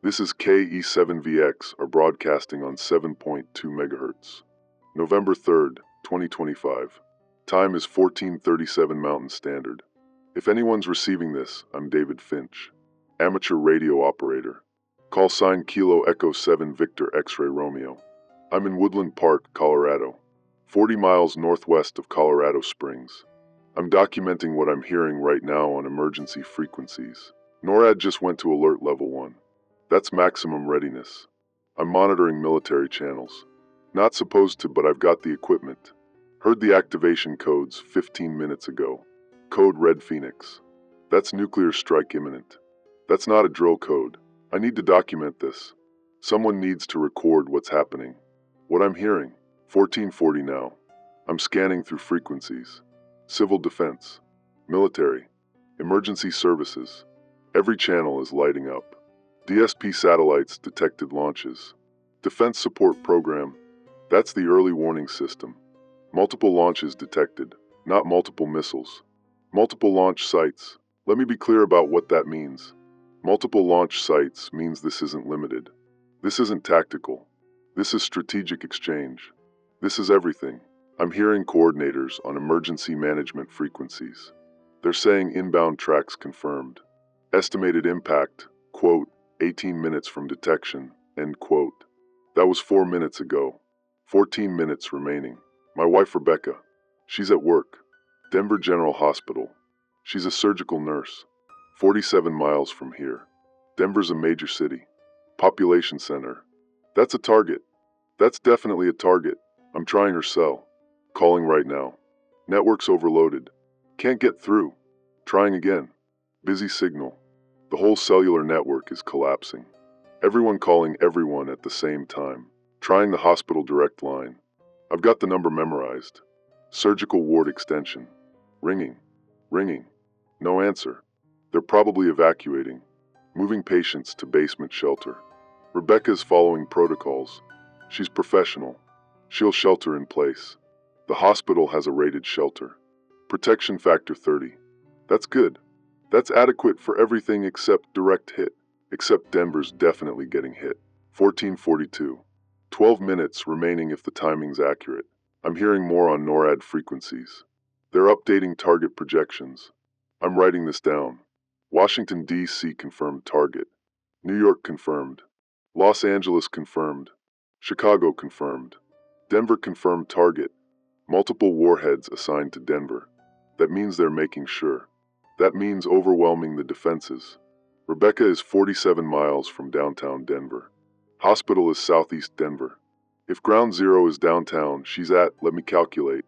This is KE7VX, are broadcasting on 7.2 MHz. November 3rd, 2025. Time is 14:37 Mountain Standard. If anyone's receiving this, I'm David Finch, amateur radio operator. Call sign Kilo Echo 7 Victor X-Ray Romeo. I'm in Woodland Park, Colorado, 40 miles northwest of Colorado Springs. I'm documenting what I'm hearing right now on emergency frequencies. NORAD just went to alert level 1. That's maximum readiness. I'm monitoring military channels. Not supposed to, but I've got the equipment. Heard the activation codes 15 minutes ago. Code Red Phoenix. That's nuclear strike imminent. That's not a drill code. I need to document this. Someone needs to record what's happening. What I'm hearing. 1440 now. I'm scanning through frequencies. Civil defense. Military. Emergency services. Every channel is lighting up. DSP satellites detected launches. Defense support program. That's the early warning system. Multiple launches detected, not multiple missiles. Multiple launch sites. Let me be clear about what that means. Multiple launch sites means this isn't limited. This isn't tactical. This is strategic exchange. This is everything. I'm hearing coordinators on emergency management frequencies. They're saying inbound tracks confirmed. Estimated impact, quote, 18 minutes from detection, end quote. That was 4 minutes ago. 14 minutes remaining. My wife Rebecca. She's at work. Denver General Hospital. She's a surgical nurse. 47 miles from here. Denver's a major city. Population center. That's a target. That's definitely a target. I'm trying her cell. Calling right now. Network's overloaded. Can't get through. Trying again. Busy signal. The whole cellular network is collapsing. Everyone calling everyone at the same time. Trying the hospital direct line. I've got the number memorized. Surgical ward extension. Ringing. Ringing. No answer. They're probably evacuating. Moving patients to basement shelter. Rebecca's following protocols. She's professional. She'll shelter in place. The hospital has a rated shelter. Protection factor 30. That's good. That's adequate for everything except direct hit. Except Denver's definitely getting hit. 1442. 12 minutes remaining if the timing's accurate. I'm hearing more on NORAD frequencies. They're updating target projections. I'm writing this down. Washington, D.C. confirmed target. New York confirmed. Los Angeles confirmed. Chicago confirmed. Denver confirmed target. Multiple warheads assigned to Denver. That means they're making sure. That means overwhelming the defenses. Rebecca is 47 miles from downtown Denver. Hospital is southeast Denver. If ground zero is downtown, she's at, let me calculate,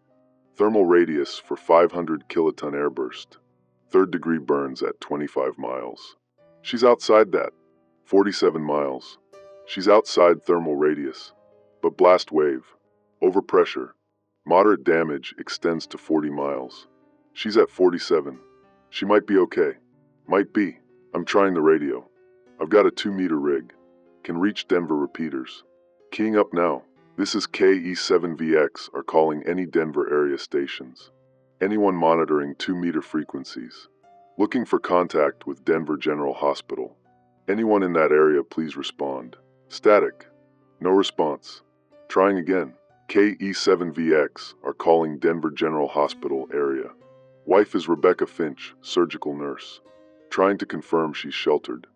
thermal radius for 500 kiloton airburst. Third degree burns at 25 miles. She's outside that. 47 miles. She's outside thermal radius. But blast wave. Overpressure. Moderate damage extends to 40 miles. She's at 47. She might be okay. Might be. I'm trying the radio. I've got a 2-meter rig. Can reach Denver repeaters. Keying up now. This is KE7VX, are calling any Denver area stations. Anyone monitoring 2-meter frequencies. Looking for contact with Denver General Hospital. Anyone in that area, please respond. Static. No response. Trying again. KE7VX, are calling Denver General Hospital area. Wife is Rebecca Finch, surgical nurse. Trying to confirm she's sheltered.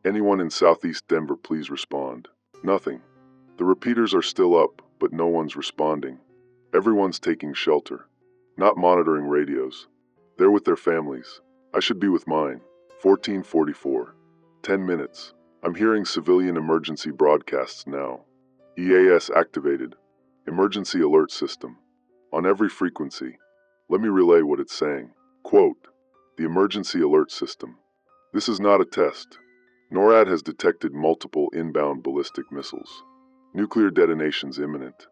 Anyone in southeast Denver, please respond. Nothing. The repeaters are still up, but no one's responding. Everyone's taking shelter. Not monitoring radios. They're with their families. I should be with mine. 1444. 10 minutes. I'm hearing civilian emergency broadcasts now. EAS activated. Emergency alert system. On every frequency. Let me relay what it's saying. Quote, the emergency alert system. This is not a test. NORAD has detected multiple inbound ballistic missiles. Nuclear detonations imminent.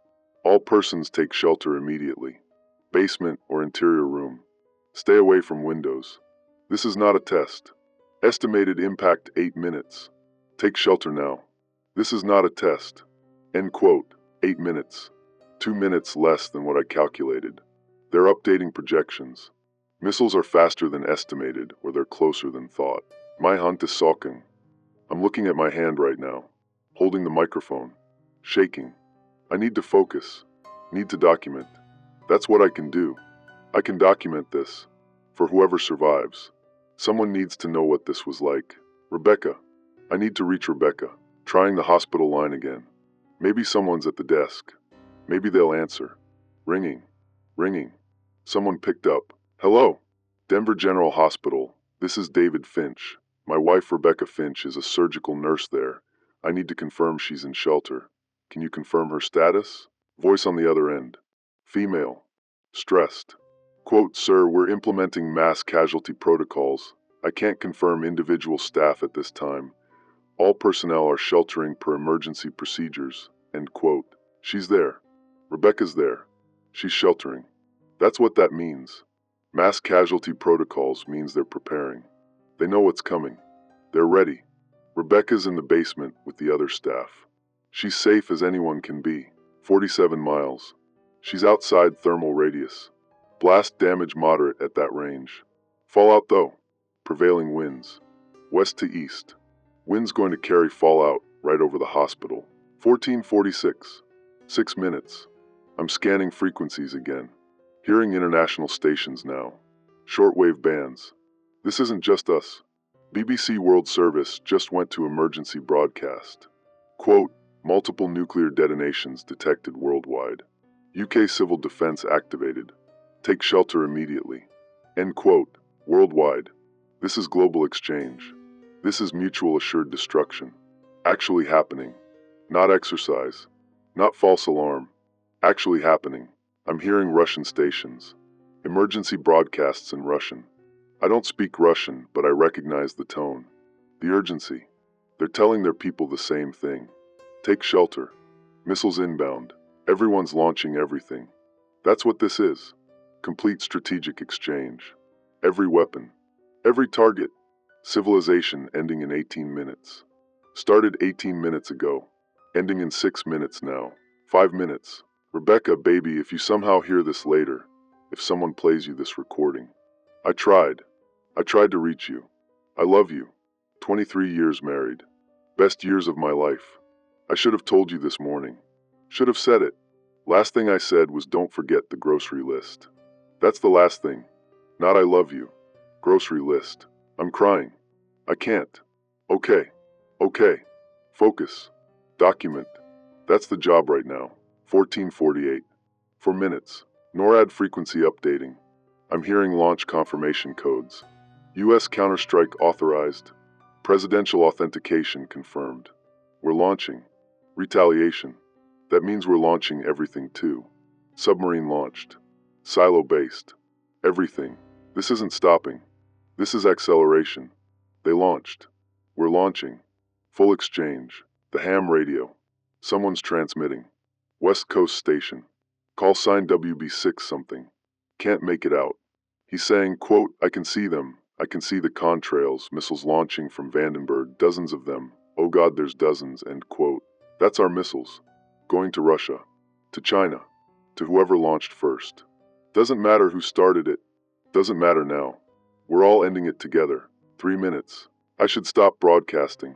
All persons take shelter immediately. Basement or interior room. Stay away from windows. This is not a test. Estimated impact 8 minutes. Take shelter now. This is not a test. End quote. 8 minutes. 2 minutes less than what I calculated. They're updating projections. Missiles are faster than estimated, or they're closer than thought. My hunt is sulking. I'm looking at my hand right now, holding the microphone, shaking. I need to focus, need to document. That's what I can do. I can document this. For whoever survives. Someone needs to know what this was like. Rebecca. I need to reach Rebecca. Trying the hospital line again. Maybe someone's at the desk. Maybe they'll answer. Ringing. Ringing. Someone picked up. Hello. Denver General Hospital. This is David Finch. My wife Rebecca Finch is a surgical nurse there. I need to confirm she's in shelter. Can you confirm her status? Voice on the other end. Female. Stressed. Quote, sir, we're implementing mass casualty protocols. I can't confirm individual staff at this time. All personnel are sheltering per emergency procedures. End quote. She's there. Rebecca's there. She's sheltering. That's what that means. Mass casualty protocols means they're preparing. They know what's coming. They're ready. Rebecca's in the basement with the other staff. She's safe as anyone can be. 47 miles. She's outside thermal radius. Blast damage moderate at that range. Fallout though. Prevailing winds. West to east. Wind's going to carry fallout right over the hospital. 1446. 6 minutes. I'm scanning frequencies again. Hearing international stations now. Shortwave bands. This isn't just us. BBC World Service just went to emergency broadcast. Quote, multiple nuclear detonations detected worldwide. UK civil defense activated. Take shelter immediately. End quote. Worldwide. This is global exchange. This is mutual assured destruction. Actually happening. Not exercise. Not false alarm. Actually happening. I'm hearing Russian stations. Emergency broadcasts in Russian. I don't speak Russian, but I recognize the tone. The urgency. They're telling their people the same thing. Take shelter. Missiles inbound. Everyone's launching everything. That's what this is. Complete strategic exchange. Every weapon. Every target. Civilization ending in 18 minutes. Started 18 minutes ago. Ending in 6 minutes now. 5 minutes. Rebecca, baby, if you somehow hear this later, if someone plays you this recording. I tried to reach you. I love you. 23 years married. Best years of my life. I should have told you this morning. Should have said it. Last thing I said was don't forget the grocery list. That's the last thing. Not I love you. Grocery list. I'm crying. I can't. Okay. Focus. Document. That's the job right now. 1448. 4 minutes. NORAD frequency updating. I'm hearing launch confirmation codes. U.S. counterstrike authorized. Presidential authentication confirmed. We're launching. Retaliation. That means we're launching everything too. Submarine launched. Silo-based. Everything. This isn't stopping. This is acceleration. They launched. We're launching. Full exchange. The ham radio. Someone's transmitting. West Coast station. Call sign WB6 something. Can't make it out. He's saying, quote, I can see them. I can see the contrails, missiles launching from Vandenberg, dozens of them. Oh God, there's dozens, end quote. That's our missiles. Going to Russia. To China. To whoever launched first. Doesn't matter who started it. Doesn't matter now. We're all ending it together. 3 minutes. I should stop broadcasting.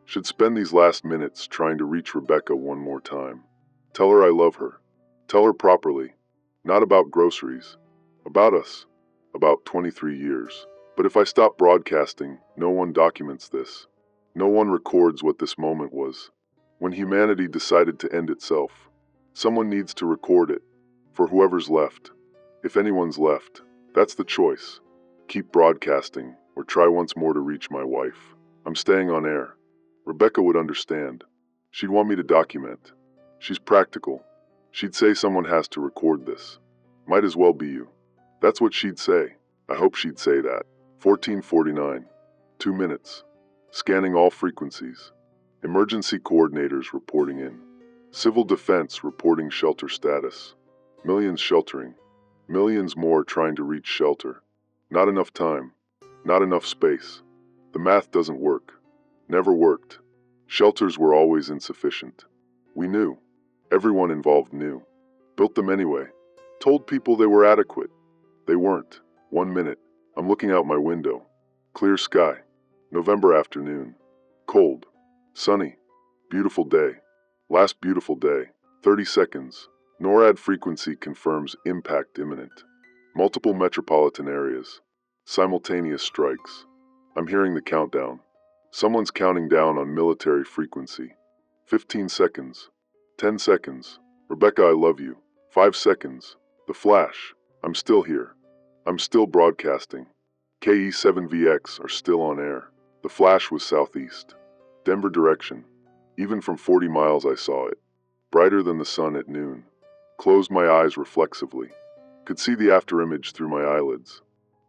Should spend these last minutes trying to reach Rebecca one more time. Tell her I love her. Tell her properly. Not about groceries. About us. About 23 years. But if I stop broadcasting, no one documents this. No one records what this moment was. When humanity decided to end itself. Someone needs to record it. For whoever's left. If anyone's left. That's the choice. Keep broadcasting, or try once more to reach my wife. I'm staying on air. Rebecca would understand. She'd want me to document. She's practical. She'd say someone has to record this. Might as well be you. That's what she'd say. I hope she'd say that. 1449. 2 minutes. Scanning all frequencies. Emergency coordinators reporting in. Civil defense reporting shelter status. Millions sheltering. Millions more trying to reach shelter. Not enough time. Not enough space. The math doesn't work. Never worked. Shelters were always insufficient. We knew. Everyone involved knew. Built them anyway. Told people they were adequate. They weren't. 1 minute. I'm looking out my window. Clear sky. November afternoon. Cold. Sunny. Beautiful day. Last beautiful day. 30 seconds. NORAD frequency confirms impact imminent. Multiple metropolitan areas. Simultaneous strikes. I'm hearing the countdown. Someone's counting down on military frequency. 15 seconds. 10 seconds. Rebecca, I love you. 5 seconds. The flash. I'm still here. I'm still broadcasting. KE7VX are still on air. The flash was southeast. Denver direction. Even from 40 miles I saw it. Brighter than the sun at noon. Closed my eyes reflexively. Could see the afterimage through my eyelids.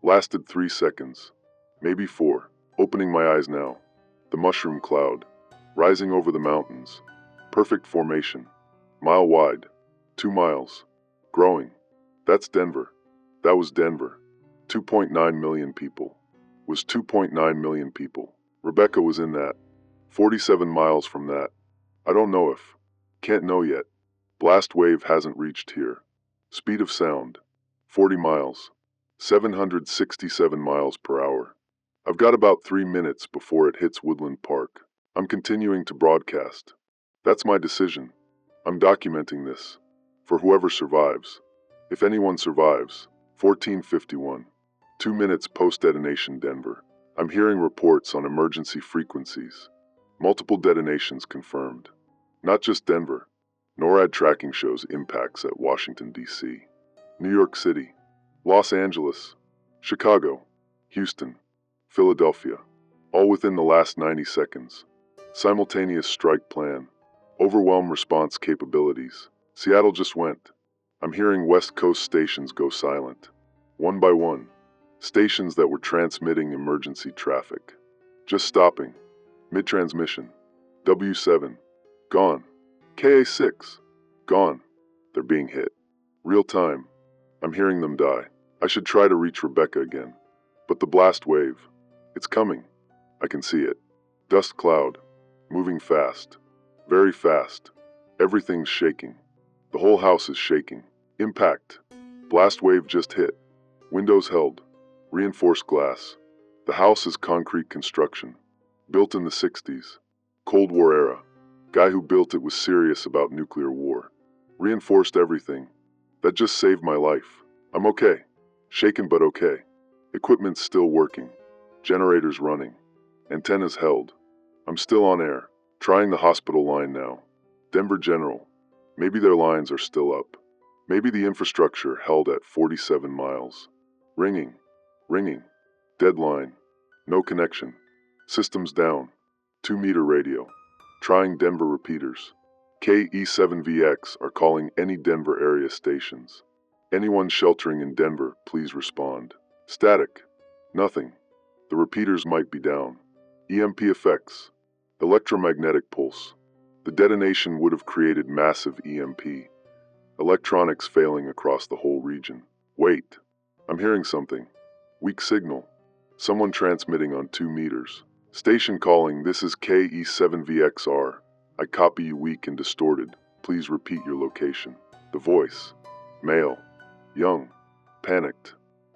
Lasted 3 seconds. Maybe 4. Opening my eyes now. The mushroom cloud. Rising over the mountains. Perfect formation. Mile wide. 2 miles. Growing. That's Denver. That was Denver. 2.9 million people. Was 2.9 million people. Rebecca was in that. 47 miles from that. I don't know if. Can't know yet. Blast wave hasn't reached here. Speed of sound. 40 miles. 767 miles per hour. I've got about 3 minutes before it hits Woodland Park. I'm continuing to broadcast. That's my decision. I'm documenting this. For whoever survives. If anyone survives. 1451. 2 minutes post-detonation Denver. I'm hearing reports on emergency frequencies. Multiple detonations confirmed. Not just Denver. NORAD tracking shows impacts at Washington, D.C., New York City, Los Angeles, Chicago, Houston, Philadelphia. All within the last 90 seconds. Simultaneous strike plan. Overwhelm response capabilities. Seattle just went. I'm hearing West Coast stations go silent. One by one. Stations that were transmitting emergency traffic. Just stopping. Mid-transmission. W7. Gone. KA6. Gone. They're being hit. Real time. I'm hearing them die. I should try to reach Rebecca again. But the blast wave. It's coming. I can see it. Dust cloud. Moving fast. Very fast. Everything's shaking. The whole house is shaking. Impact. Blast wave just hit. Windows held. Reinforced glass. The house is concrete construction. Built in the 60s. Cold War era. Guy who built it was serious about nuclear war. Reinforced everything. That just saved my life. I'm okay. Shaken but okay. Equipment's still working. Generators running. Antennas held. I'm still on air. Trying the hospital line now. Denver General. Maybe their lines are still up. Maybe the infrastructure held at 47 miles. Ringing. Ringing. Deadline. No connection. Systems down. 2-meter radio. Trying Denver repeaters. KE7VX are calling any Denver area stations. Anyone sheltering in Denver, please respond. Static. Nothing. The repeaters might be down. EMP effects. Electromagnetic pulse. The detonation would have created massive EMP. Electronics failing across the whole region. Wait. I'm hearing something. Weak signal. Someone transmitting on 2 meters. Station calling, this is KE7VXR. I copy you weak and distorted. Please repeat your location. The voice. Male. Young. Panicked.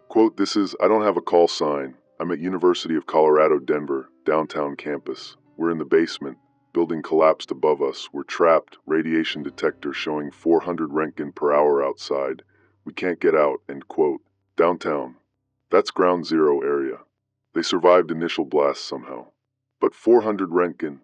Quote, this is, I don't have a call sign. I'm at University of Colorado, Denver, downtown campus. We're in the basement. Building collapsed above us. We're trapped. Radiation detector showing 400 Roentgen per hour outside. We can't get out, end quote. Downtown. That's ground zero area. They survived initial blasts somehow. But 400 Roentgen.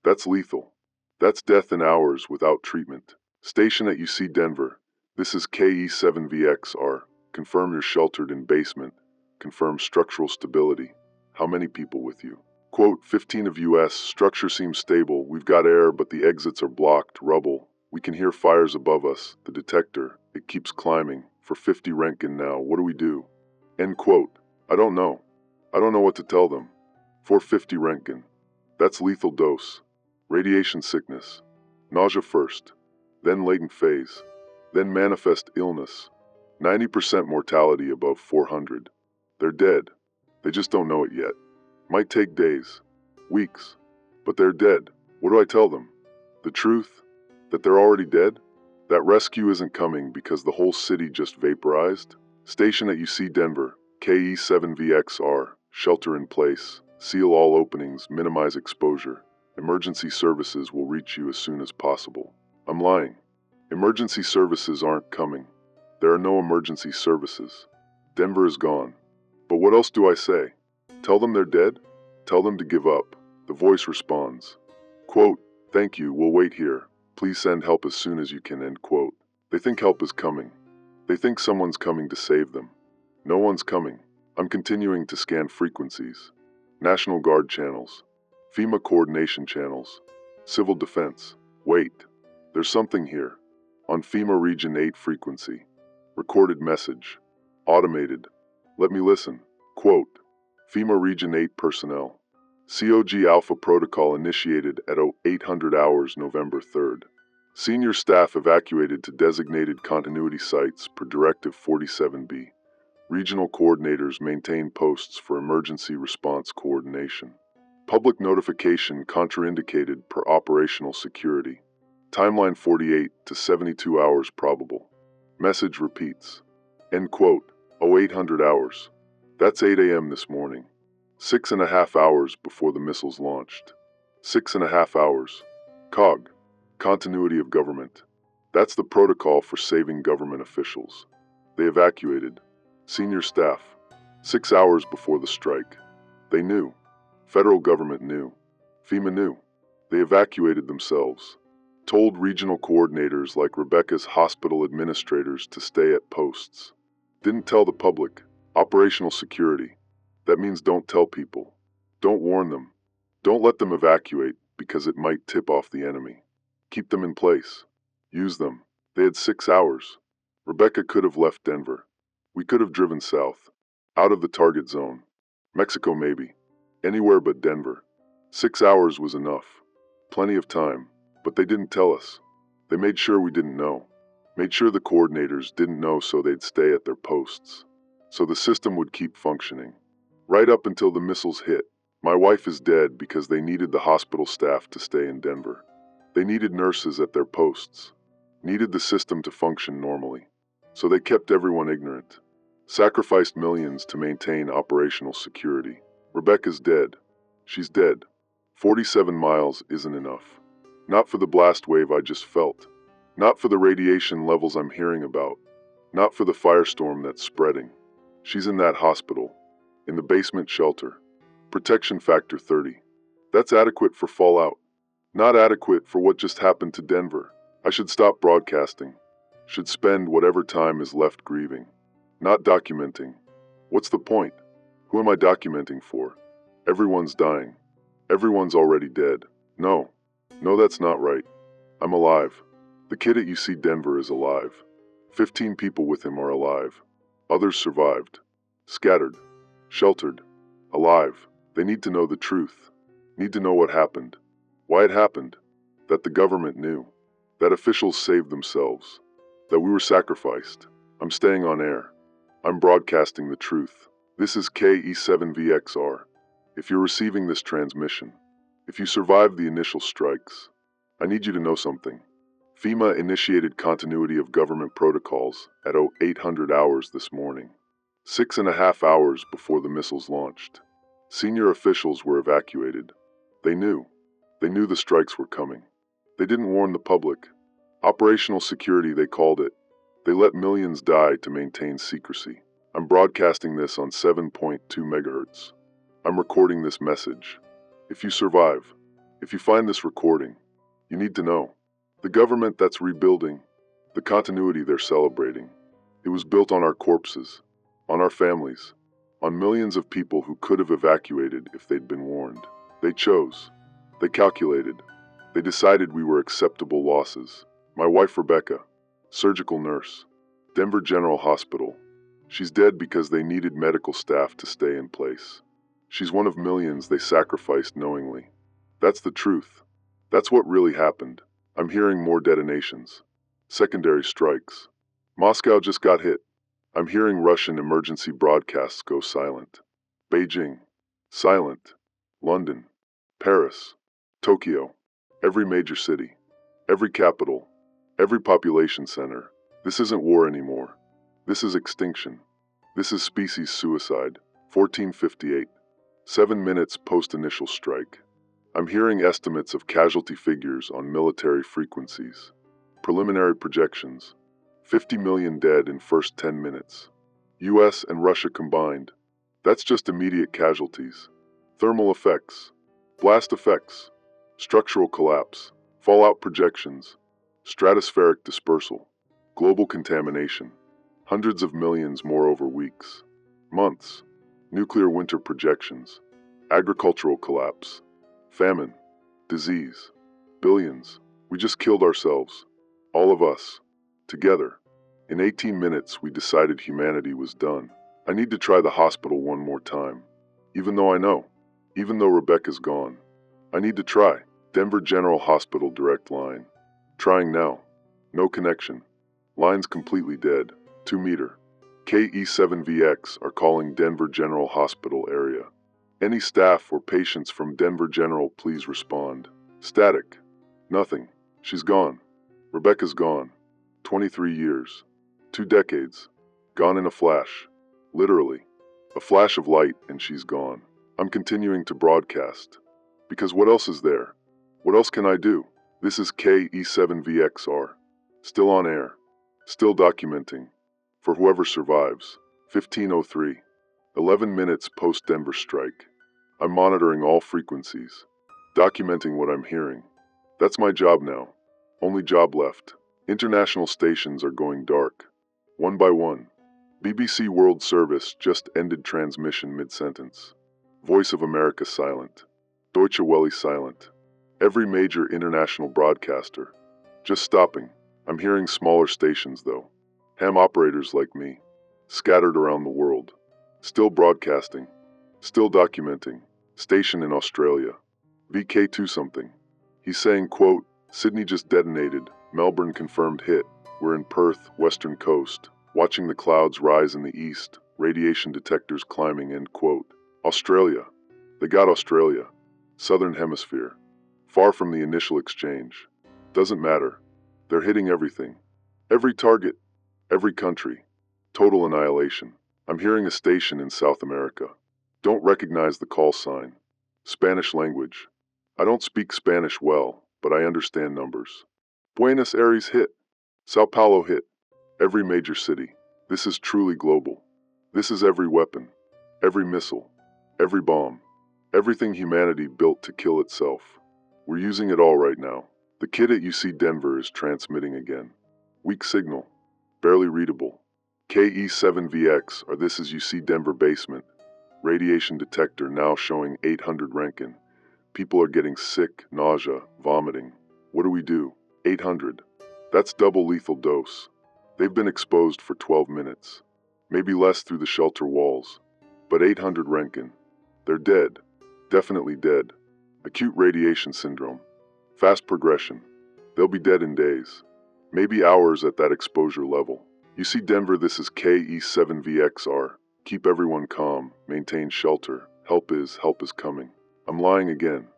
That's lethal. That's death in hours without treatment. Station at UC Denver. This is KE7VXR. Confirm you're sheltered in basement. Confirm structural stability. How many people with you? Quote, 15 of US. Structure seems stable. We've got air, but the exits are blocked. Rubble. We can hear fires above us. The detector. It keeps climbing. For 50 Roentgen now. What do we do? End quote. I don't know. I don't know what to tell them. 450 Roentgen. That's lethal dose. Radiation sickness. Nausea first. Then latent phase. Then manifest illness. 90% mortality above 400. They're dead. They just don't know it yet. Might take days. Weeks. But they're dead. What do I tell them? The truth? That they're already dead? That rescue isn't coming because the whole city just vaporized? Station at UC Denver. KE7VXR. Shelter in place. seal all openings, minimize exposure. Emergency services will reach you as soon as possible. I'm lying. Emergency services aren't coming. There are no emergency services. Denver is gone. But what else do I say? Tell them they're dead? Tell them to give up. The voice responds. Quote, thank you, we'll wait here. Please send help as soon as you can, end quote. They think help is coming. They think someone's coming to save them. No one's coming. I'm continuing to scan frequencies. National Guard channels. FEMA coordination channels. Civil defense. Wait. There's something here. On FEMA Region 8 frequency. Recorded message. Automated. Let me listen. Quote. FEMA Region 8 personnel. COG Alpha Protocol initiated at 0800 hours November 3rd. Senior staff evacuated to designated continuity sites per Directive 47B. Regional coordinators maintain posts for emergency response coordination. Public notification contraindicated per operational security. Timeline 48 to 72 hours probable. Message repeats. End quote. 0800 hours. That's 8 a.m. this morning. 6.5 hours before the missiles launched. 6.5 hours. COG. Continuity of government. That's the protocol for saving government officials. They evacuated. Senior staff. 6 hours before the strike. They knew. Federal government knew. FEMA knew. They evacuated themselves. Told regional coordinators like Rebecca's hospital administrators to stay at posts. Didn't tell the public. Operational security. That means don't tell people. Don't warn them. Don't let them evacuate because it might tip off the enemy. Keep them in place. Use them. They had 6 hours. Rebecca could have left Denver. We could have driven south. Out of the target zone. Mexico maybe. Anywhere but Denver. 6 hours was enough. Plenty of time. But they didn't tell us. They made sure we didn't know. Made sure the coordinators didn't know so they'd stay at their posts. So the system would keep functioning. Right up until the missiles hit. My wife is dead because they needed the hospital staff to stay in Denver. They needed nurses at their posts. Needed the system to function normally. So they kept everyone ignorant. Sacrificed millions to maintain operational security. Rebecca's dead. She's dead. 47 miles isn't enough. Not for the blast wave I just felt. Not for the radiation levels I'm hearing about. Not for the firestorm that's spreading. She's in that hospital. In the basement shelter. Protection factor 30. That's adequate for fallout. Not adequate for what just happened to Denver. I should stop broadcasting. Should spend whatever time is left grieving. Not documenting. What's the point? Who am I documenting for? Everyone's dying. Everyone's already dead. No. No, that's not right. I'm alive. The kid at UC Denver is alive. 15 people with him are alive. Others survived. Scattered. Sheltered. Alive. They need to know the truth. Need to know what happened. Why it happened. That the government knew. That officials saved themselves. That we were sacrificed. I'm staying on air. I'm broadcasting the truth. This is KE7VXR. If you're receiving this transmission, if you survived the initial strikes, I need you to know something. FEMA initiated continuity of government protocols at 0800 hours this morning. 6.5 hours before the missiles launched. Senior officials were evacuated. They knew. They knew the strikes were coming. They didn't warn the public. Operational security, they called it. They let millions die to maintain secrecy. I'm broadcasting this on 7.2 megahertz. I'm recording this message. If you survive, if you find this recording, you need to know. The government that's rebuilding, the continuity they're celebrating, it was built on our corpses, on our families, on millions of people who could have evacuated if they'd been warned. They chose. They calculated. They decided we were acceptable losses. My wife Rebecca, surgical nurse, Denver General Hospital. She's dead because they needed medical staff to stay in place. She's one of millions they sacrificed knowingly. That's the truth. That's what really happened. I'm hearing more detonations. Secondary strikes. Moscow just got hit. I'm hearing Russian emergency broadcasts go silent. Beijing. Silent. London. Paris. Tokyo. Every major city. Every capital. Every population center. This isn't war anymore. This is extinction. This is species suicide. 1458. 7 minutes post-initial strike. I'm hearing estimates of casualty figures on military frequencies. Preliminary projections. 50 million dead in first 10 minutes. US and Russia combined. That's just immediate casualties. Thermal effects. Blast effects. Structural collapse. Fallout projections. Stratospheric dispersal. Global contamination. Hundreds of millions more over weeks. Months. Nuclear winter projections. Agricultural collapse. Famine. Disease. Billions. We just killed ourselves. All of us. Together. In 18 minutes, we decided humanity was done. I need to try the hospital one more time. Even though I know. Even though Rebecca's gone. I need to try. Denver General Hospital direct line. Trying now. No connection. Line's completely dead. 2 meter. KE7VX are calling Denver General Hospital area. Any staff or patients from Denver General, please respond. Static. Nothing. She's gone. Rebecca's gone. 23 years. 2 decades. Gone in a flash. Literally. A flash of light and she's gone. I'm continuing to broadcast. Because what else is there? What else can I do? This is KE7VXR. Still on air. Still documenting. For whoever survives. 1503. 11 minutes post-Denver strike. I'm monitoring all frequencies. Documenting what I'm hearing. That's my job now. Only job left. International stations are going dark. One by one. BBC World Service just ended transmission mid-sentence. Voice of America silent. Deutsche Welle silent. Every major international broadcaster. Just stopping. I'm hearing smaller stations though. Ham operators like me. Scattered around the world. Still broadcasting. Still documenting. Station in Australia. VK2 something. He's saying, quote, Sydney just detonated. Melbourne confirmed hit. We're in Perth, western coast. Watching the clouds rise in the east. Radiation detectors climbing, end quote. Australia. They got Australia. Southern hemisphere. Far from the initial exchange. Doesn't matter. They're hitting everything. Every target. Every country. Total annihilation. I'm hearing a station in South America. Don't recognize the call sign. Spanish language. I don't speak Spanish well, but I understand numbers. Buenos Aires hit. Sao Paulo hit. Every major city. This is truly global. This is every weapon. Every missile. Every bomb. Everything humanity built to kill itself. We're using it all right now. The kid at UC Denver is transmitting again. Weak signal. Barely readable. KE7VX, or this is UC Denver basement. Radiation detector now showing 800 Roentgen. People are getting sick, nausea, vomiting. What do we do? 800. That's double lethal dose. They've been exposed for 12 minutes. Maybe less through the shelter walls. But 800 Roentgen. They're dead. Definitely dead. Acute radiation syndrome. Fast progression. They'll be dead in days. Maybe hours at that exposure level. You see Denver, this is KE7VXR. Keep everyone calm. Maintain shelter. Help is coming. I'm lying again.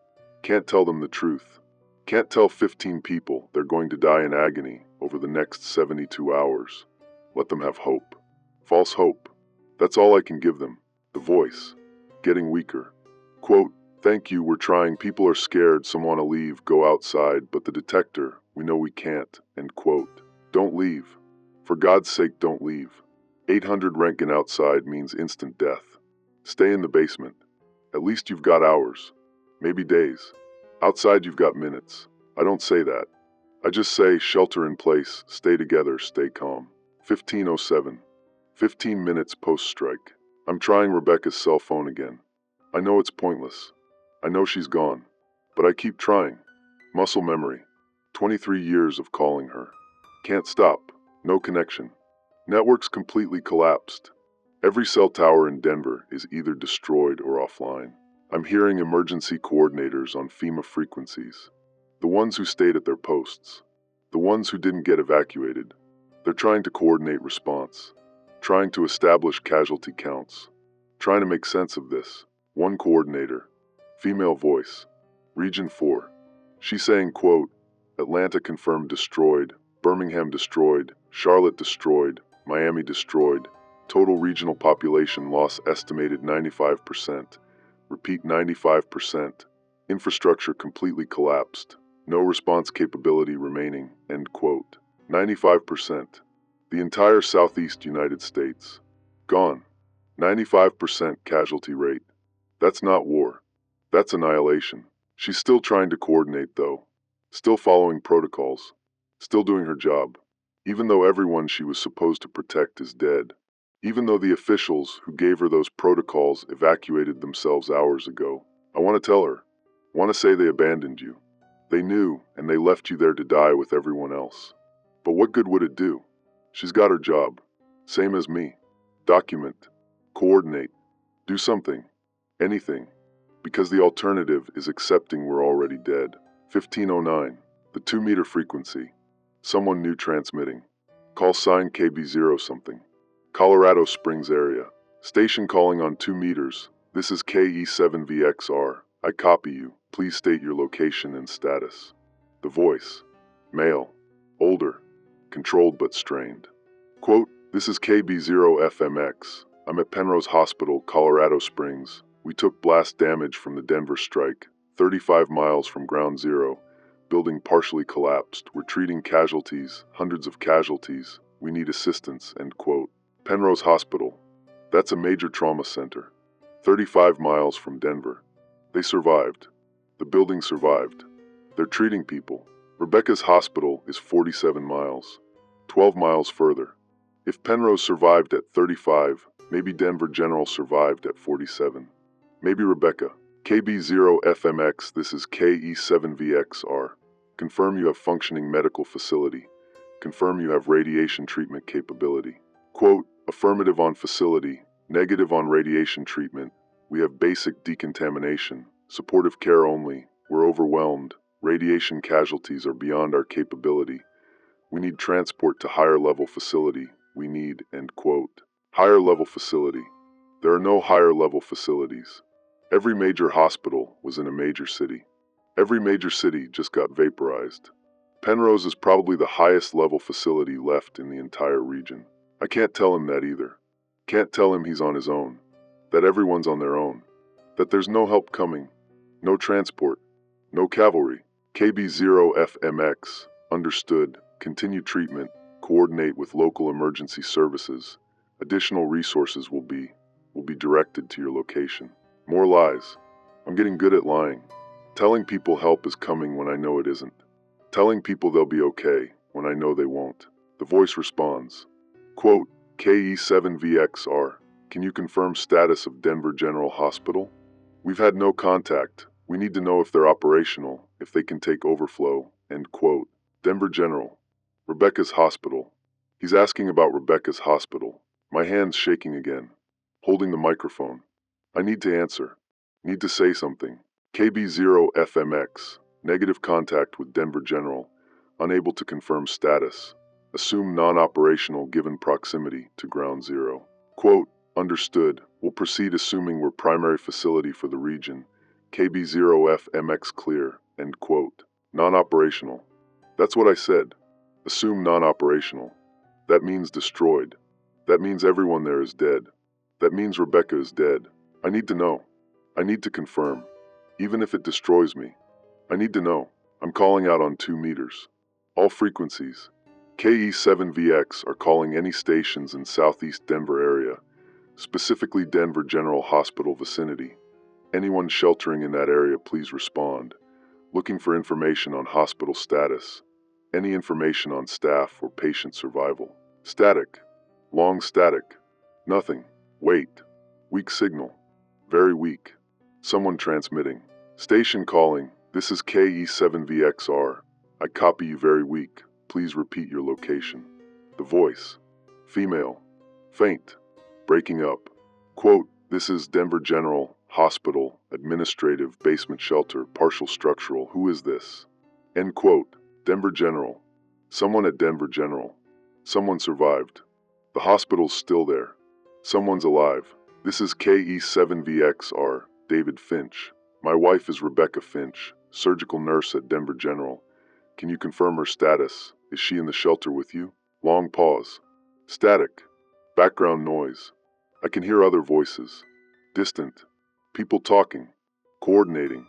Can't tell them the truth. Can't tell 15 people they're going to die in agony over the next 72 hours. Let them have hope. False hope. That's all I can give them. The voice. Getting weaker. Quote, thank you, we're trying. People are scared. Some want to leave, go outside, but the detector, we know we can't. End quote. Don't leave. For God's sake, don't leave. 800 Roentgen outside means instant death. Stay in the basement. At least you've got hours. Maybe days. Outside you've got minutes. I don't say that. I just say shelter in place, stay together, stay calm. 1507. 15 minutes post-strike. I'm trying Rebecca's cell phone again. I know it's pointless. I know she's gone. But I keep trying. Muscle memory. 23 years of calling her. Can't stop. No connection. Network's completely collapsed. Every cell tower in Denver is either destroyed or offline. I'm hearing emergency coordinators on FEMA frequencies. The ones who stayed at their posts. The ones who didn't get evacuated. They're trying to coordinate response. Trying to establish casualty counts. Trying to make sense of this. One coordinator. Female voice. Region 4. She's saying, quote, Atlanta confirmed destroyed. Birmingham destroyed. Charlotte destroyed. Miami destroyed. Total regional population loss estimated 95%. Repeat 95%. Infrastructure completely collapsed. No response capability remaining. End quote. 95%. The entire southeast United States. Gone. 95% casualty rate. That's not war. That's annihilation. She's still trying to coordinate, though. Still following protocols. Still doing her job. Even though everyone she was supposed to protect is dead. Even though the officials who gave her those protocols evacuated themselves hours ago. I want to tell her. Want to say they abandoned you. They knew, and they left you there to die with everyone else. But what good would it do? She's got her job. Same as me. Document. Coordinate. Do something. Anything. Because the alternative is accepting we're already dead. 1509. The 2-meter frequency. Someone new transmitting. Call sign KB0 something. Colorado Springs area. Station calling on 2 meters. This is KE7VXR. I copy you. Please state your location and status. The voice. Male. Older. Controlled but strained. Quote, this is KB0FMX. I'm at Penrose Hospital, Colorado Springs. We took blast damage from the Denver strike, 35 miles from ground zero. Building partially collapsed. We're treating casualties, hundreds of casualties. We need assistance, end quote. Penrose Hospital. That's a major trauma center. 35 miles from Denver. They survived. The building survived. They're treating people. Rebecca's hospital is 47 miles. 12 miles further. If Penrose survived at 35, maybe Denver General survived at 47. Maybe Rebecca. KB0FMX, this is KE7VXR. Confirm you have functioning medical facility. Confirm you have radiation treatment capability. Quote, affirmative on facility, negative on radiation treatment. We have basic decontamination, supportive care only. We're overwhelmed. Radiation casualties are beyond our capability. We need transport to higher level facility. We need, end quote. Higher level facility. There are no higher level facilities. Every major hospital was in a major city. Every major city just got vaporized. Penrose is probably the highest level facility left in the entire region. I can't tell him that either. Can't tell him he's on his own. That everyone's on their own. That there's no help coming. No transport. No cavalry. KB0FMX. Understood. Continue treatment. Coordinate with local emergency services. Additional resources will be directed to your location. More lies. I'm getting good at lying. Telling people help is coming when I know it isn't. Telling people they'll be okay when I know they won't. The voice responds. Quote, KE7VXR. Can you confirm status of Denver General Hospital? We've had no contact. We need to know if they're operational, if they can take overflow, end quote. Denver General. Rebecca's hospital. He's asking about Rebecca's hospital. My hand's shaking again. Holding the microphone. I need to answer. Need to say something. KB0FMX. Negative contact with Denver General. Unable to confirm status. Assume non-operational given proximity to ground zero. Quote, understood. We'll proceed assuming we're primary facility for the region. KB0FMX clear. End quote. Non-operational. That's what I said. Assume non-operational. That means destroyed. That means everyone there is dead. That means Rebecca is dead. I need to know. I need to confirm. Even if it destroys me. I need to know. I'm calling out on 2 meters. All frequencies. KE7VX are calling any stations in southeast Denver area, specifically Denver General Hospital vicinity. Anyone sheltering in that area, please respond. Looking for information on hospital status. Any information on staff or patient survival. Static. Long static. Nothing. Wait. Weak signal. Very weak. Someone transmitting. Station calling. This is KE7VXR. I copy you very weak. Please repeat your location. The voice. Female. Faint. Breaking up. Quote, this is Denver General Hospital, Administrative Basement Shelter, Partial Structural. Who is this? End quote. Denver General. Someone at Denver General. Someone survived. The hospital's still there. Someone's alive. This is KE7VXR, David Finch. My wife is Rebecca Finch, surgical nurse at Denver General. Can you confirm her status? Is she in the shelter with you? Long pause. Static. Background noise. I can hear other voices. Distant. People talking, coordinating.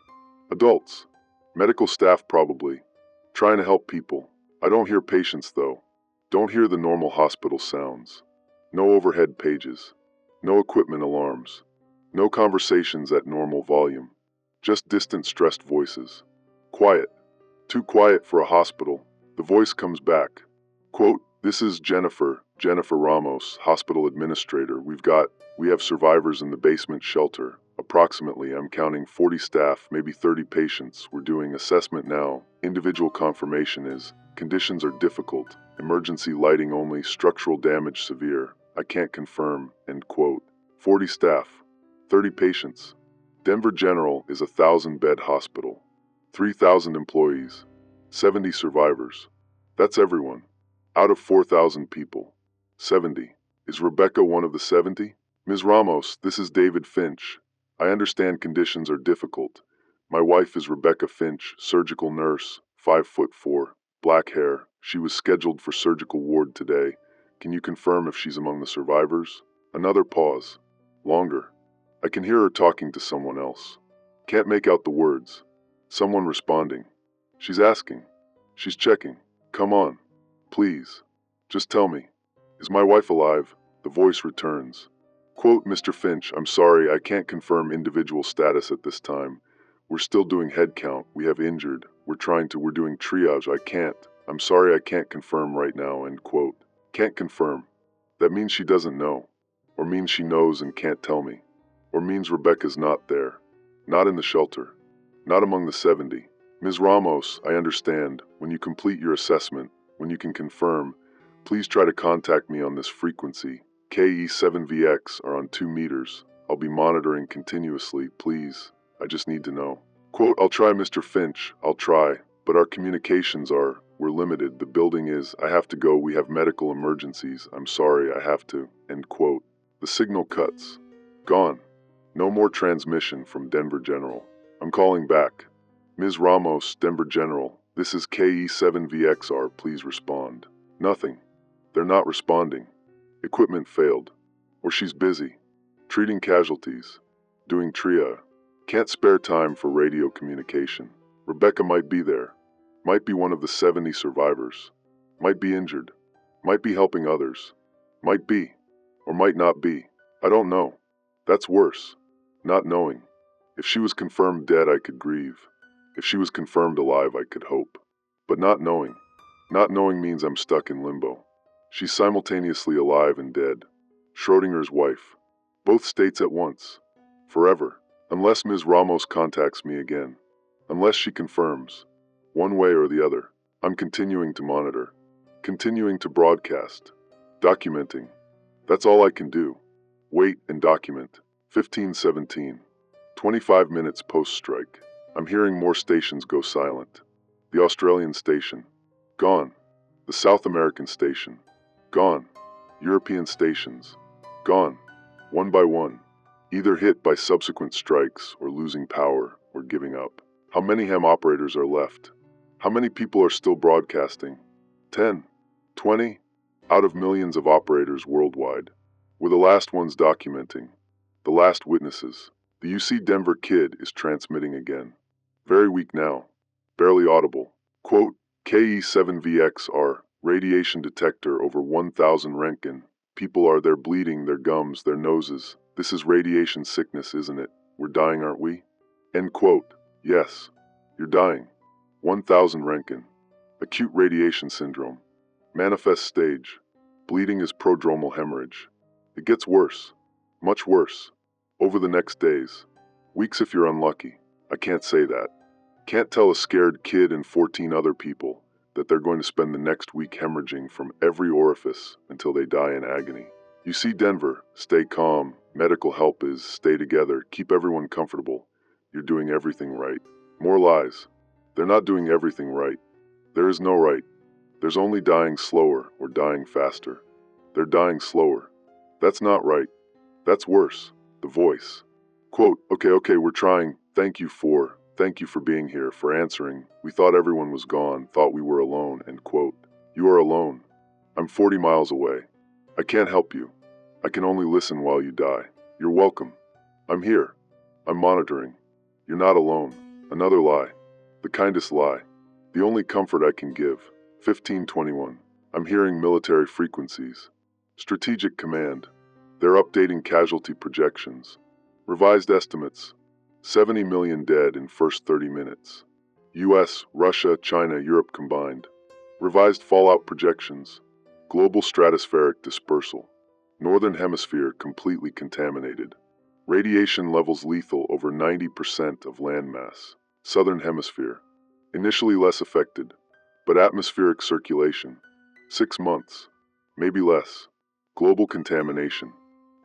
Adults. Medical staff probably. Trying to help people. I don't hear patients though. Don't hear the normal hospital sounds. No overhead pages. No equipment alarms. No conversations at normal volume. Just distant, stressed voices. Quiet. Too quiet for a hospital. The voice comes back. Quote, "This is Jennifer Ramos, hospital administrator. We have survivors in the basement shelter. Approximately, I'm counting 40 staff, maybe 30 patients. We're doing assessment now. Individual confirmation is, conditions are difficult. Emergency lighting only, structural damage severe. I can't confirm," end quote. 40 staff, 30 patients. Denver General is a 1,000-bed hospital. 3,000 employees, 70 survivors. That's everyone. Out of 4,000 people. 70. Is Rebecca one of the 70? Ms. Ramos, this is David Finch. I understand conditions are difficult. My wife is Rebecca Finch, surgical nurse, 5'4", black hair. She was scheduled for surgical ward today. Can you confirm if she's among the survivors? Another pause. Longer. I can hear her talking to someone else. Can't make out the words. Someone responding. She's asking. She's checking. Come on. Please. Just tell me. Is my wife alive? The voice returns. Quote, "Mr. Finch, I'm sorry, I can't confirm individual status at this time. We're still doing head count. We have injured. We're doing triage. I'm sorry I can't confirm right now," end quote. Can't confirm. That means she doesn't know. Or means she knows and can't tell me. Or means Rebecca's not there. Not in the shelter. Not among the 70. Ms. Ramos, I understand. When you complete your assessment, when you can confirm, please try to contact me on this frequency. KE7VX are on 2 meters. I'll be monitoring continuously, please. I just need to know. Quote, "I'll try, Mr. Finch. I'll try. But our communications we're limited. The building is, I have to go. We have medical emergencies. I'm sorry, I have to." End quote. The signal cuts. Gone. No more transmission from Denver General. I'm calling back. Ms. Ramos, Denver General. This is KE7VXR. Please respond. Nothing. They're not responding. Equipment failed. Or she's busy. Treating casualties. Doing tria. Can't spare time for radio communication. Rebecca might be there. Might be one of the 70 survivors. Might be injured. Might be helping others. Might be. Or might not be. I don't know. That's worse. Not knowing. If she was confirmed dead, I could grieve. If she was confirmed alive, I could hope. But not knowing. Not knowing means I'm stuck in limbo. She's simultaneously alive and dead. Schrodinger's wife. Both states at once. Forever. Unless Ms. Ramos contacts me again. Unless she confirms. One way or the other. I'm continuing to monitor. Continuing to broadcast. Documenting. That's all I can do. Wait and document. 15:17. 25 minutes post-strike. I'm hearing more stations go silent. The Australian station. Gone. The South American station. Gone. European stations. Gone. One by one. Either hit by subsequent strikes or losing power or giving up. How many ham operators are left? How many people are still broadcasting? 10? 20? Out of millions of operators worldwide. We're the last ones documenting. The last witnesses. The UC Denver kid is transmitting again. Very weak now. Barely audible. Quote, KE7VXR, radiation detector over 1,000 Roentgen. People are there bleeding, their gums, their noses. This is radiation sickness, isn't it? We're dying, aren't we? End quote. Yes. You're dying. 1,000 Roentgen. Acute radiation syndrome. Manifest stage. Bleeding is prodromal hemorrhage. It gets worse. Much worse. Over the next days. Weeks if you're unlucky. I can't say that. Can't tell a scared kid and 14 other people that they're going to spend the next week hemorrhaging from every orifice until they die in agony. You see, Denver, stay calm. Medical help is stay together. Keep everyone comfortable. You're doing everything right. More lies. They're not doing everything right. There is no right. There's only dying slower or dying faster. They're dying slower. That's not right. That's worse. The voice. Quote, okay, we're trying. Thank you for being here, for answering. We thought everyone was gone, thought we were alone, end quote. You are alone. I'm 40 miles away. I can't help you. I can only listen while you die. You're welcome. I'm here. I'm monitoring. You're not alone. Another lie. The kindest lie. The only comfort I can give. 1521. I'm hearing military frequencies. Strategic Command. They're updating casualty projections. Revised estimates. 70 million dead in first 30 minutes. US, Russia, China, Europe combined. Revised fallout projections. Global stratospheric dispersal. Northern Hemisphere completely contaminated. Radiation levels lethal over 90% of landmass. Southern Hemisphere. Initially less affected, but atmospheric circulation. 6 months. Maybe less. Global contamination.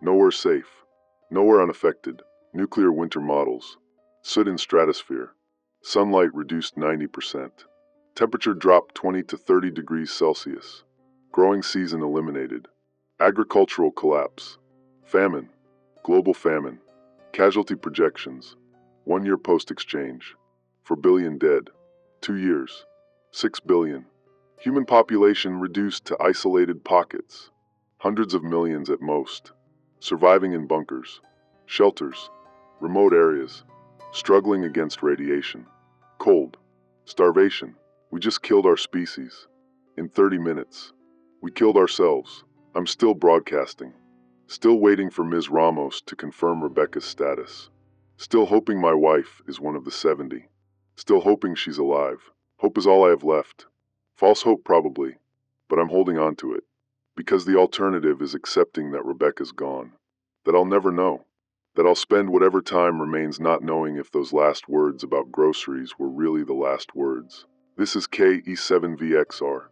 Nowhere safe. Nowhere unaffected. Nuclear winter models. Soot in stratosphere. Sunlight reduced 90%. Temperature dropped 20 to 30 degrees Celsius. Growing season eliminated. Agricultural collapse. Famine. Global famine. Casualty projections. 1 year post-exchange. 4 billion dead. 2 years. 6 billion. Human population reduced to isolated pockets. Hundreds of millions at most. Surviving in bunkers. Shelters. Remote areas. Struggling against radiation. Cold. Starvation. We just killed our species. In 30 minutes. We killed ourselves. I'm still broadcasting. Still waiting for Ms. Ramos to confirm Rebecca's status. Still hoping my wife is one of the 70. Still hoping she's alive. Hope is all I have left. False hope probably, but I'm holding on to it. Because the alternative is accepting that Rebecca's gone. That I'll never know. That I'll spend whatever time remains not knowing if those last words about groceries were really the last words. This is KE7VXR.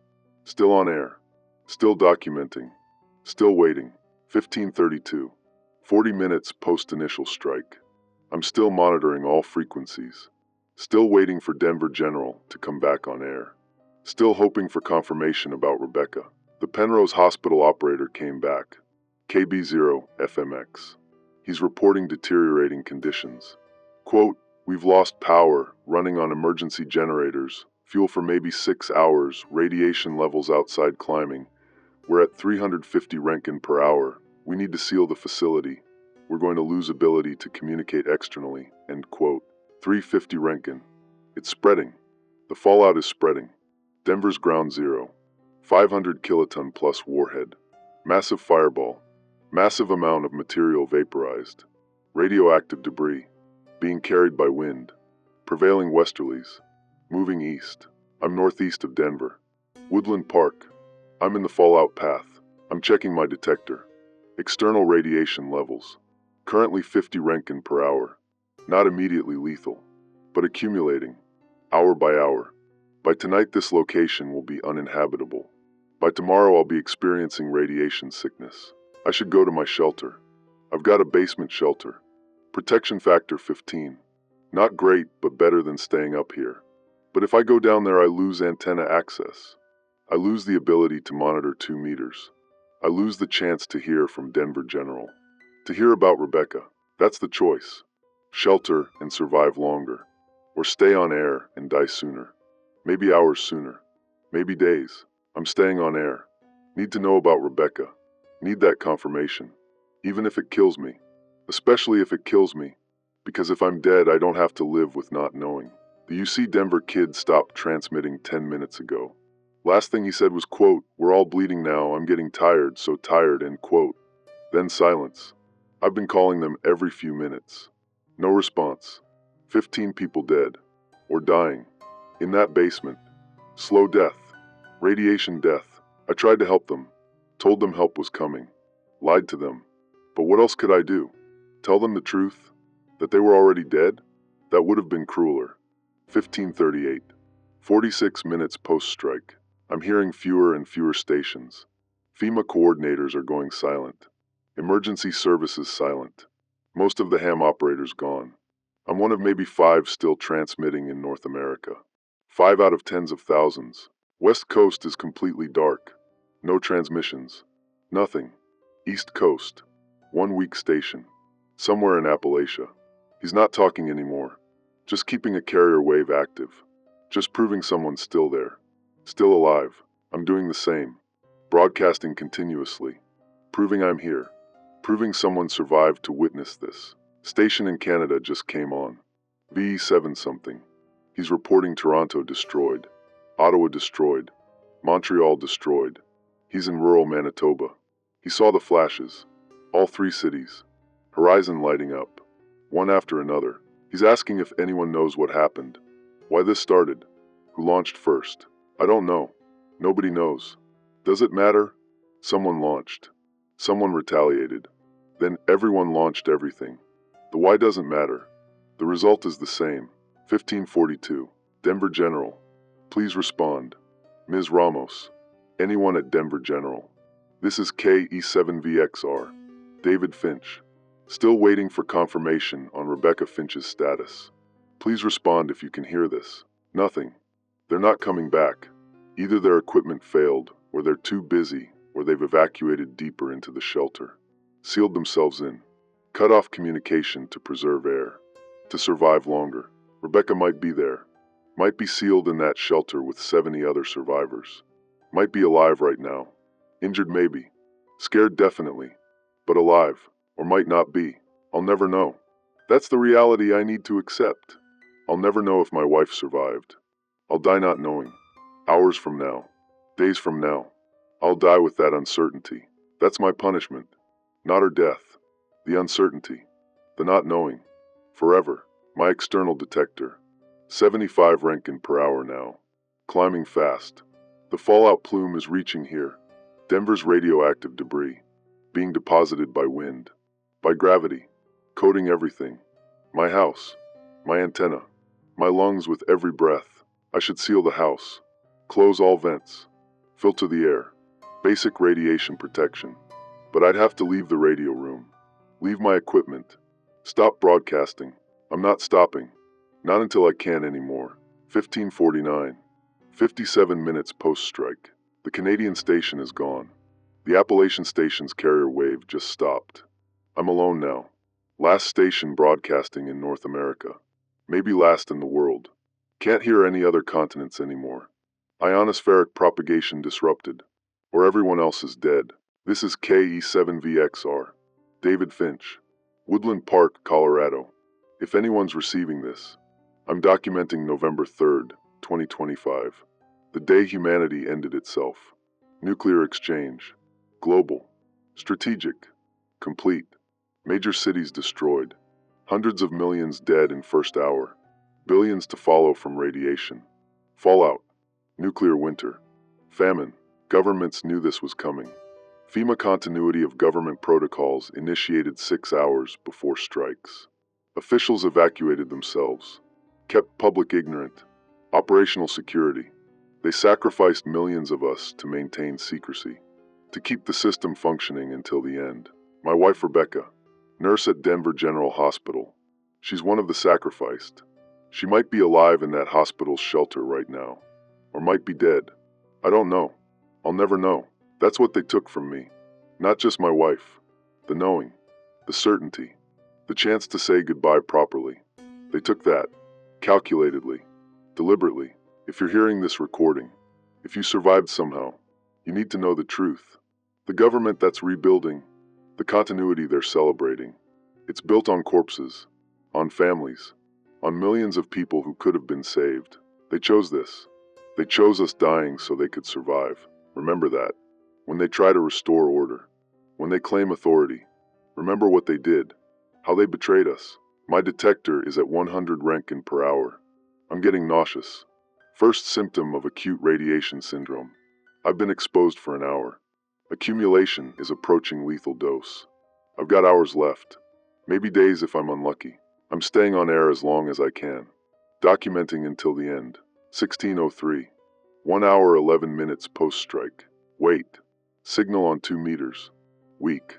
Still on air. Still documenting. Still waiting. 1532. 40 minutes post-initial strike. I'm still monitoring all frequencies. Still waiting for Denver General to come back on air. Still hoping for confirmation about Rebecca. The Penrose Hospital operator came back. KB0FMX. He's reporting deteriorating conditions. Quote, we've lost power, running on emergency generators, fuel for maybe 6 hours, radiation levels outside climbing. We're at 350 Roentgen per hour. We need to seal the facility. We're going to lose ability to communicate externally. End quote. 350 Roentgen. It's spreading. The fallout is spreading. Denver's ground zero. 500 kiloton plus warhead. Massive fireball. Massive amount of material vaporized. Radioactive debris. Being carried by wind. Prevailing westerlies. Moving east. I'm northeast of Denver. Woodland Park. I'm in the fallout path. I'm checking my detector. External radiation levels. Currently 50 Roentgen per hour. Not immediately lethal, but accumulating. Hour by hour. By tonight this location will be uninhabitable. By tomorrow I'll be experiencing radiation sickness. I should go to my shelter. I've got a basement shelter. Protection factor 15. Not great, but better than staying up here. But if I go down there I lose antenna access. I lose the ability to monitor 2 meters. I lose the chance to hear from Denver General. To hear about Rebecca. That's the choice. Shelter and survive longer. Or stay on air and die sooner. Maybe hours sooner. Maybe days. I'm staying on air. Need to know about Rebecca. Need that confirmation. Even if it kills me. Especially if it kills me. Because if I'm dead, I don't have to live with not knowing. The UC Denver kid stopped transmitting 10 minutes ago. Last thing he said was, quote, we're all bleeding now, I'm getting tired, so tired, end quote. Then silence. I've been calling them every few minutes. No response. 15 people dead. Or dying. In that basement. Slow death. Radiation death. I tried to help them. Told them help was coming. Lied to them. But what else could I do? Tell them the truth? That they were already dead? That would have been crueler. 1538. 46 minutes post-strike. I'm hearing fewer and fewer stations. FEMA coordinators are going silent. Emergency services silent. Most of the ham operators gone. I'm one of maybe 5 still transmitting in North America. 5 out of tens of thousands. West Coast is completely dark. No transmissions. Nothing. East Coast. 1 weak station. Somewhere in Appalachia. He's not talking anymore. Just keeping a carrier wave active. Just proving someone's still there. Still alive. I'm doing the same. Broadcasting continuously. Proving I'm here. Proving someone survived to witness this. Station in Canada just came on. VE7 something. He's reporting Toronto destroyed. Ottawa destroyed. Montreal destroyed. He's in rural Manitoba. He saw the flashes. All three cities. Horizon lighting up. One after another. He's asking if anyone knows what happened. Why this started. Who launched first. I don't know. Nobody knows. Does it matter? Someone launched. Someone retaliated. Then everyone launched everything. The why doesn't matter. The result is the same. 1542. Denver General. Please respond. Ms. Ramos. Anyone at Denver General. This is KE7VXR. David Finch. Still waiting for confirmation on Rebecca Finch's status. Please respond if you can hear this. Nothing. They're not coming back. Either their equipment failed, or they're too busy, or they've evacuated deeper into the shelter. Sealed themselves in. Cut off communication to preserve air. To survive longer. Rebecca might be there. Might be sealed in that shelter with 70 other survivors. Might be alive right now. Injured maybe. Scared definitely. But alive. Or might not be. I'll never know. That's the reality I need to accept. I'll never know if my wife survived. I'll die not knowing. Hours from now. Days from now. I'll die with that uncertainty. That's my punishment. Not her death. The uncertainty. The not knowing. Forever. My external detector. 75 Roentgen per hour now. Climbing fast. The fallout plume is reaching here. Denver's radioactive debris. Being deposited by wind. By gravity. Coating everything. My house. My antenna. My lungs with every breath. I should seal the house. Close all vents. Filter the air. Basic radiation protection. But I'd have to leave the radio room. Leave my equipment. Stop broadcasting. I'm not stopping. Not until I can anymore. 1549. 57 minutes post-strike. The Canadian station is gone. The Appalachian station's carrier wave just stopped. I'm alone now. Last station broadcasting in North America. Maybe last in the world. Can't hear any other continents anymore. Ionospheric propagation disrupted. Or everyone else is dead. This is KE7VXR. David Finch. Woodland Park, Colorado. If anyone's receiving this, I'm documenting November 3rd, 2025. The day humanity ended itself. Nuclear exchange. Global. Strategic. Complete. Major cities destroyed. Hundreds of millions dead in first hour. Billions to follow from radiation. Fallout. Nuclear winter. Famine. Governments knew this was coming. FEMA continuity of government protocols initiated 6 hours before strikes. Officials evacuated themselves. Kept public ignorant. Operational security. They sacrificed millions of us to maintain secrecy. To keep the system functioning until the end. My wife Rebecca. Nurse at Denver General Hospital. She's one of the sacrificed. She might be alive in that hospital's shelter right now. Or might be dead. I don't know. I'll never know. That's what they took from me. Not just my wife. The knowing. The certainty. The chance to say goodbye properly. They took that. Calculatedly. Deliberately. If you're hearing this recording, if you survived somehow, you need to know the truth. The government that's rebuilding, the continuity they're celebrating, it's built on corpses, on families, on millions of people who could have been saved. They chose this. They chose us dying so they could survive. Remember that. When they try to restore order, when they claim authority, remember what they did, how they betrayed us. My detector is at 100 Roentgen per hour. I'm getting nauseous. First symptom of acute radiation syndrome. I've been exposed for an hour. Accumulation is approaching lethal dose. I've got hours left. Maybe days if I'm unlucky. I'm staying on air as long as I can. Documenting until the end. 1603. 1 hour 11 minutes post-strike. Wait. Signal on 2 meters. Weak.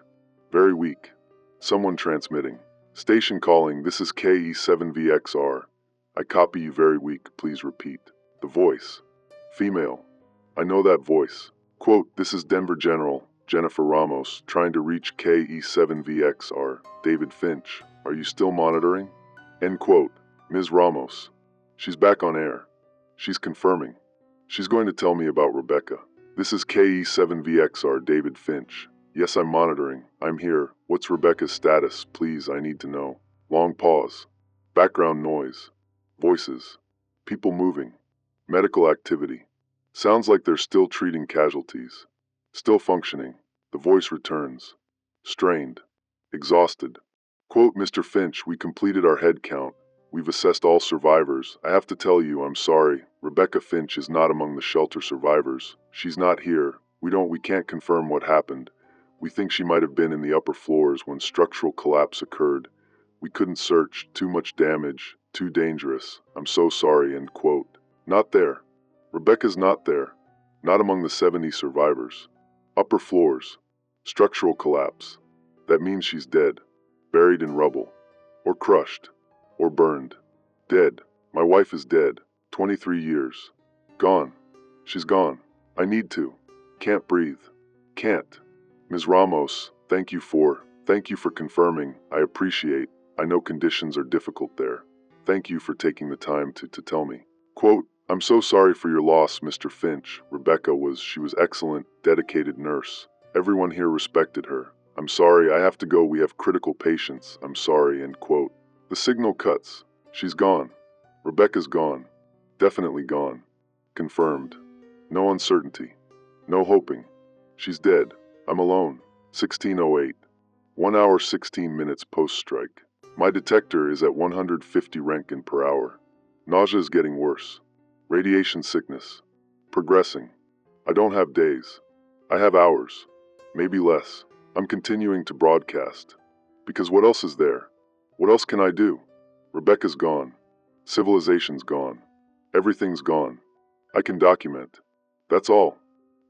Very weak. Someone transmitting. Station calling, this is KE7VXR. I copy you very weak, please repeat. The voice. Female. I know that voice. Quote, this is Denver General, Jennifer Ramos, trying to reach KE7VXR, David Finch. Are you still monitoring? End quote. Ms. Ramos. She's back on air. She's confirming. She's going to tell me about Rebecca. This is KE7VXR, David Finch. Yes, I'm monitoring. I'm here. What's Rebecca's status? Please, I need to know. Long pause. Background noise. Voices. People moving. Medical activity. Sounds like they're still treating casualties. Still functioning. The voice returns. Strained. Exhausted. Quote, Mr. Finch, we completed our head count. We've assessed all survivors. I have to tell you, I'm sorry. Rebecca Finch is not among the shelter survivors. She's not here. We can't confirm what happened. We think she might have been in the upper floors when structural collapse occurred. We couldn't search. Too much damage. Too dangerous. I'm so sorry, end quote. Not there. Rebecca's not there. Not among the 70 survivors. Upper floors. Structural collapse. That means she's dead. Buried in rubble. Or crushed. Or burned. Dead. My wife is dead. 23 years. Gone. She's gone. I need to. Can't breathe. Can't. Ms. Ramos, thank you for confirming. I appreciate. I know conditions are difficult there. Thank you for taking the time to tell me. Quote, I'm so sorry for your loss, Mr. Finch. She was excellent, dedicated nurse. Everyone here respected her. I'm sorry, I have to go. We have critical patients. I'm sorry, end quote. The signal cuts. She's gone. Rebecca's gone. Definitely gone. Confirmed. No uncertainty. No hoping. She's dead. I'm alone. 16:08. 1 hour 16 minutes post-strike. My detector is at 150 Roentgen per hour. Nausea is getting worse. Radiation sickness. Progressing. I don't have days. I have hours. Maybe less. I'm continuing to broadcast. Because what else is there? What else can I do? Rebecca's gone. Civilization's gone. Everything's gone. I can document. That's all.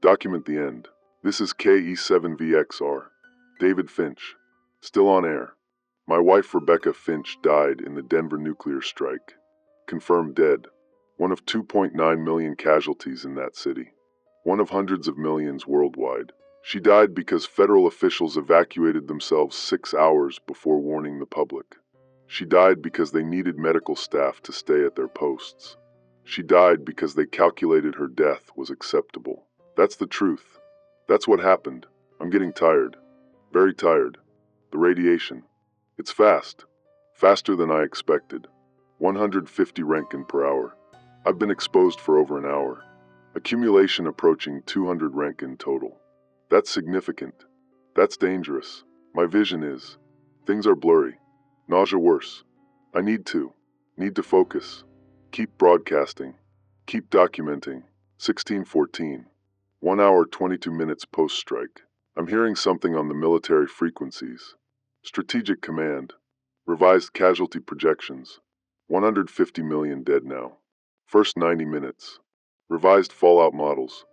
Document the end. This is KE7VXR. David Finch. Still on air. My wife Rebecca Finch died in the Denver nuclear strike. Confirmed dead. One of 2.9 million casualties in that city. One of hundreds of millions worldwide. She died because federal officials evacuated themselves 6 hours before warning the public. She died because they needed medical staff to stay at their posts. She died because they calculated her death was acceptable. That's the truth. That's what happened. I'm getting tired. Very tired. The radiation. It's fast. Faster than I expected. 150 Roentgen per hour. I've been exposed for over an hour. Accumulation approaching 200 Roentgen total. That's significant. That's dangerous. My vision is. Things are blurry. Nausea worse. I need to focus. Keep broadcasting. Keep documenting. 16:14. 1 hour 22 minutes post-strike. I'm hearing something on the military frequencies. Strategic Command. Revised casualty projections. 150 million dead now. First 90 minutes. Revised fallout models.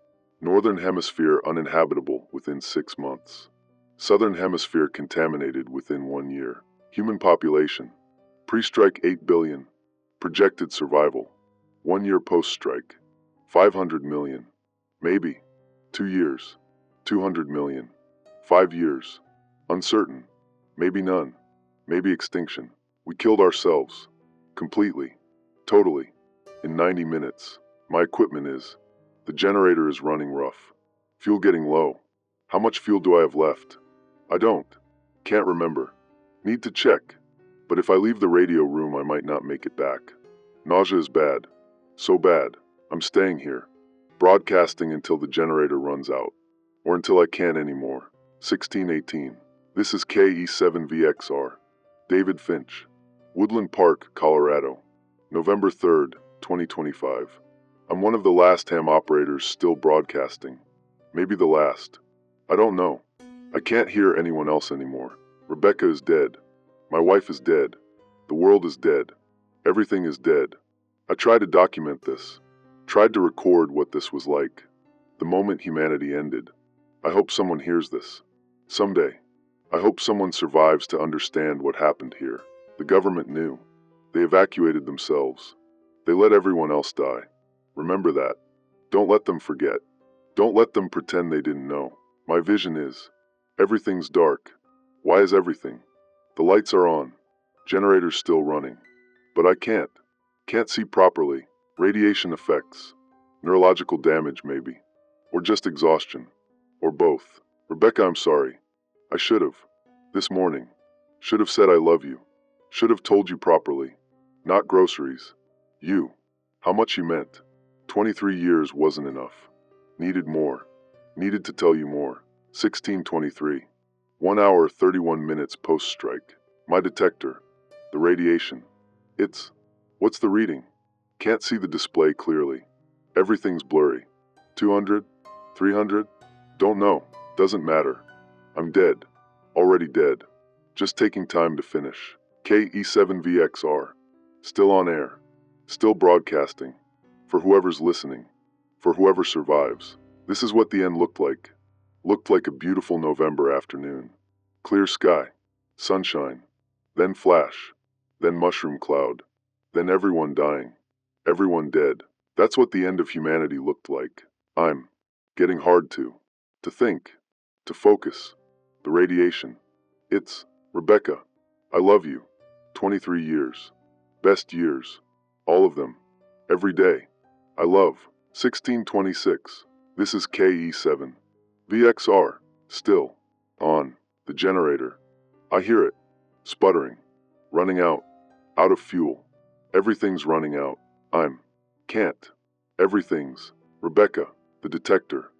Northern Hemisphere uninhabitable within 6 months. Southern Hemisphere contaminated within 1 year. Human population. Pre-strike 8 billion. Projected survival. 1 year post-strike. 500 million. Maybe. 2 years. 200 million. 5 years. Uncertain. Maybe none. Maybe extinction. We killed ourselves. Completely. Totally. In 90 minutes. My equipment is. The generator is running rough. Fuel getting low. How much fuel do I have left? I don't. Can't remember. Need to check. But if I leave the radio room, I might not make it back. Nausea is bad. So bad. I'm staying here. Broadcasting until the generator runs out. Or until I can't anymore. 16:18. This is KE7VXR. David Finch. Woodland Park, Colorado. November 3rd, 2025. I'm one of the last ham operators still broadcasting. Maybe the last. I don't know. I can't hear anyone else anymore. Rebecca is dead. My wife is dead. The world is dead. Everything is dead. I tried to document this. Tried to record what this was like. The moment humanity ended. I hope someone hears this. Someday. I hope someone survives to understand what happened here. The government knew. They evacuated themselves. They let everyone else die. Remember that. Don't let them forget. Don't let them pretend they didn't know. My vision is. Everything's dark. Why is everything? The lights are on. Generator's still running. But I can't. Can't see properly. Radiation effects. Neurological damage maybe. Or just exhaustion. Or both. Rebecca, I'm sorry. I should have. This morning. Should have said I love you. Should have told you properly. Not groceries. You. How much you meant. 23 years wasn't enough. Needed more. Needed to tell you more. 1623. 1 hour 31 minutes post-strike. My detector. The radiation. What's the reading? Can't see the display clearly. Everything's blurry. 200? 300? Don't know. Doesn't matter. I'm dead. Already dead. Just taking time to finish. KE7VXR. Still on air. Still broadcasting. For whoever's listening. For whoever survives. This is what the end looked like. Looked like a beautiful November afternoon. Clear sky. Sunshine. Then flash. Then mushroom cloud. Then everyone dying. Everyone dead. That's what the end of humanity looked like. I'm getting hard to think. To focus. The radiation. It's Rebecca. I love you. 23 years. Best years. All of them. Every day. I love. 1626. This is KE7. VXR. Still. On. The generator. I hear it. Sputtering. Running out. Out of fuel. Everything's running out. Can't. Everything's. Rebecca. The detector.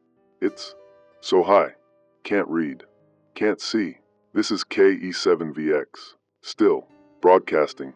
It's so high. Can't read. Can't see. This is KE7VX. Still. Broadcasting.